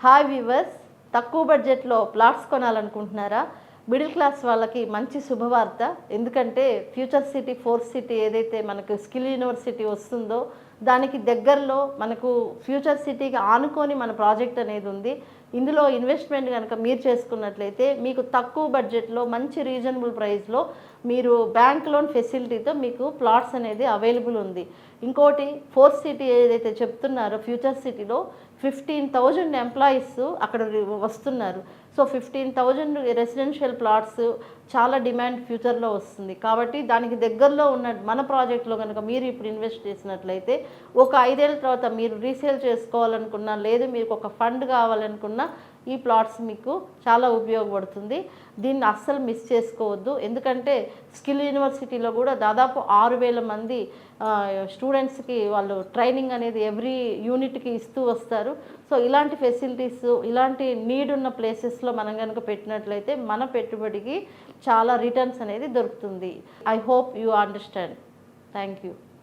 Hi viewers, తక్కువ బడ్జెట్లో plots కొనాలనుకుంటున్నారా? Middle class వాళ్ళకి మంచి శుభవార్త. ఎందుకంటే ఫ్యూచర్ సిటీ, ఫోర్త్ సిటీ ఏదైతే మనకు స్కిల్ యూనివర్సిటీ వస్తుందో దానికి దగ్గరలో మనకు ఫ్యూచర్ సిటీకి ఆనుకొని మన ప్రాజెక్ట్ అనేది ఉంది. ఇందులో ఇన్వెస్ట్మెంట్ కనుక మీరు చేసుకున్నట్లయితే మీకు తక్కువ బడ్జెట్లో మంచి రీజనబుల్ ప్రైస్లో మీరు బ్యాంక్ లోన్ ఫెసిలిటీతో మీకు ప్లాట్స్ అనేది అవైలబుల్ ఉంది. ఇంకోటి ఫోర్త్ సిటీ ఏదైతే చెప్తున్నారో ఫ్యూచర్ సిటీలో 15,000 ఎంప్లాయీస్ అక్కడ వస్తున్నారు. సో 15,000 రెసిడెన్షియల్ ప్లాట్స్ చాలా డిమాండ్ ఫ్యూచర్లో వస్తుంది. కాబట్టి దానికి దగ్గరలో ఉన్న మన ప్రాజెక్ట్లో కనుక మీరు ఇప్పుడు ఇన్వెస్ట్ చేసినట్లయితే ఒక 5 ఏళ్ళ తర్వాత మీరు రీసేల్ చేసుకోవాలనుకున్నా, లేదు మీకు ఒక ఫండ్ కావాలనుకున్నా ఈ ప్లాట్స్ మీకు చాలా ఉపయోగపడుతుంది. దీన్ని అస్సలు మిస్ చేసుకోవద్దు. ఎందుకంటే స్కిల్ యూనివర్సిటీలో కూడా దాదాపు 6,000 మంది స్టూడెంట్స్కి వాళ్ళు ట్రైనింగ్ అనేది ఎవ్రీ యూనిట్కి ఇస్తూ వస్తారు. సో ఇలాంటి ఫెసిలిటీస్, ఇలాంటి నీడ్ ఉన్న ప్లేసెస్లో మనం కనుక పెట్టినట్లయితే మన పెట్టుబడికి చాలా రిటర్న్స్ అనేది దొరుకుతుంది. I hope you understand. Thank you.